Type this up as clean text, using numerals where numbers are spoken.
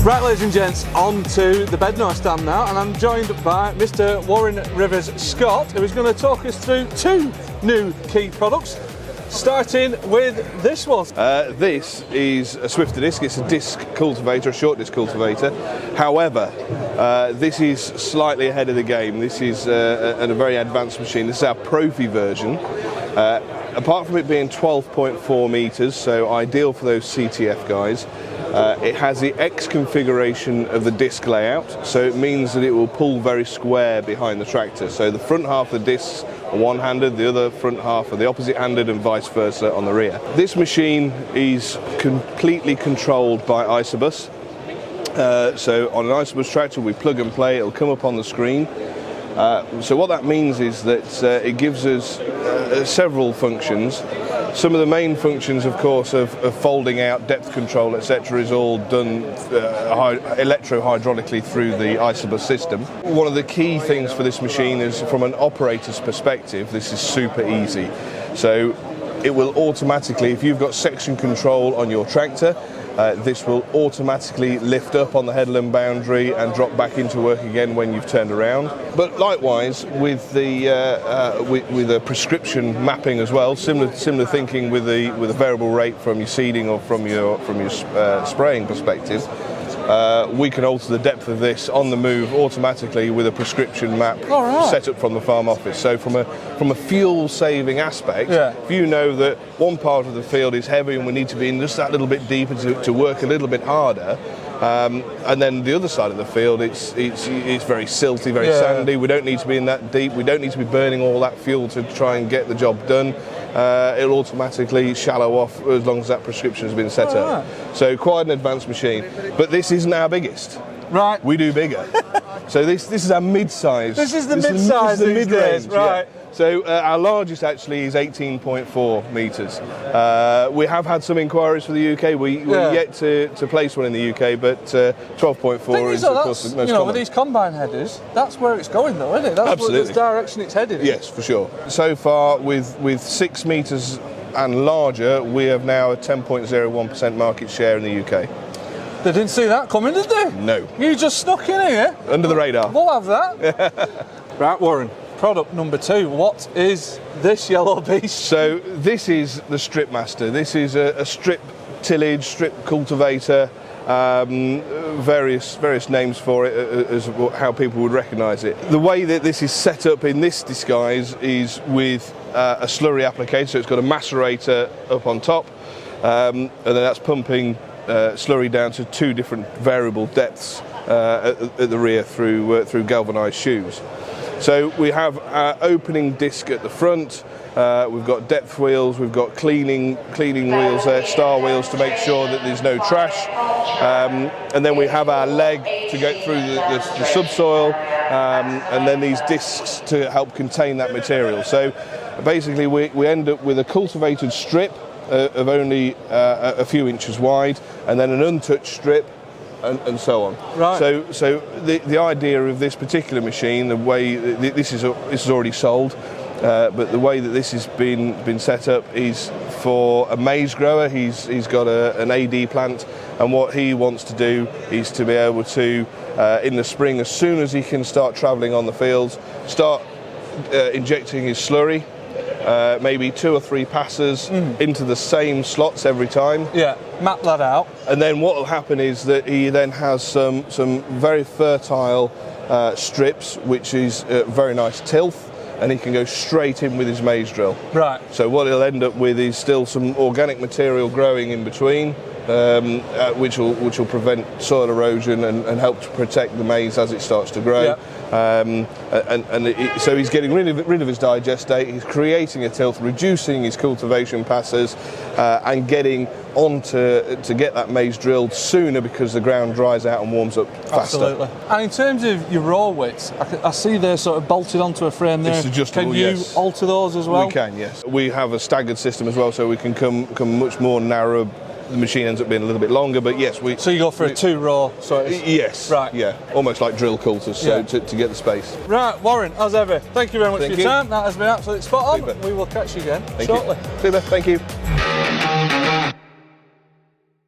Right, ladies and gents, on to the BEDNAR stand now, and I'm joined by Mr. Warren Rivers Scott, who is going to talk us through two new key products, starting with this one. This is a SWIFTERDISC. It's a disc cultivator, a short disc cultivator. However, this is slightly ahead of the game. This is a very advanced machine. This is our Profi version. Apart from it being 12.4 metres, so ideal for those CTF guys, it has the X configuration of the disc layout, so it means that it will pull very square behind the tractor. So the front half of the discs are one-handed, the other front half are the opposite-handed, and vice versa on the rear. This machine is completely controlled by Isobus. So on an Isobus tractor, we plug and play, it'll come up on the screen. So what that means is that it gives us several functions. Some of the main functions, of course, of folding out, depth control, etc., is all done electro-hydraulically through the Isobus system. One of the key things for this machine is, from an operator's perspective, this is super easy. So it will automatically, if you've got section control on your tractor, this will automatically lift up on the headland boundary and drop back into work again when you've turned around. But likewise, with the prescription mapping as well, similar thinking with the variable rate from your seeding or from your spraying perspective. We can alter the depth of this on the move automatically with a prescription map set up from the farm office. So from a fuel saving aspect, if you know that one part of the field is heavy and we need to be in just that little bit deeper to work a little bit harder, and then the other side of the field, it's very silty, very sandy. We don't need to be in that deep. We don't need to be burning all that fuel to try and get the job done. It'll automatically shallow off as long as that prescription has been set up. So quite an advanced machine. But this isn't our biggest. Right. We do bigger. So this is our mid-size. This is the mid-size, the mid-range, right? Yeah. So our largest actually is 18.4 metres. We have had some inquiries for the UK. We're yet to place one in the UK, but 12.4 is of course the most common. With these combine headers, that's where it's going though, isn't it? That's Absolutely. The direction it's headed in. Yes, for sure. So far, with 6 metres and larger, we have now a 10.01% market share in the UK. They didn't see that coming, did they? No. You just snuck in here. Under the radar. We'll have that. Right, Warren. Product number 2, what is this yellow beast? So this is the Strip Master. This is a strip tillage, strip cultivator, various names for it as how people would recognise it. The way that this is set up in this disguise is with a slurry applicator, so it's got a macerator up on top, and then that's pumping slurry down to 2 different variable depths at the rear through galvanised shoes. So we have our opening disc at the front, we've got depth wheels, we've got cleaning wheels there, star wheels to make sure that there's no trash, and then we have our leg to go through the subsoil, and then these discs to help contain that material. So basically we end up with a cultivated strip of only a few inches wide, and then an untouched strip, and so on. Right. So the idea of this particular machine, the way this is already sold, but the way that this has been set up is for a maize grower. He's got an AD plant, and what he wants to do is to be able to, in the spring, as soon as he can start travelling on the fields, start injecting his slurry. Maybe 2 or 3 passes into the same slots every time. Yeah, map that out. And then what will happen is that he then has some very fertile strips, which is very nice tilth, and he can go straight in with his maize drill. Right. So what he'll end up with is still some organic material growing in between, which will prevent soil erosion and help to protect the maize as it starts to grow. Yep. So he's getting rid of his digestate, he's creating a tilth, reducing his cultivation passes, and getting on to get that maize drilled sooner because the ground dries out and warms up faster. Absolutely. And in terms of your raw widths, I see they're sort of bolted onto a frame there. It's adjustable. Can you alter those as well? We can, yes. We have a staggered system as well, so we can come much more narrow. The machine ends up being a little bit longer, but yes, So you go for a 2-row, so yes. Right. Yeah, almost like drill coulters, so to get the space. Right, Warren, as ever, thank you very much for your time. That has been absolutely spot on. Super. We will catch you again shortly. Super, thank you.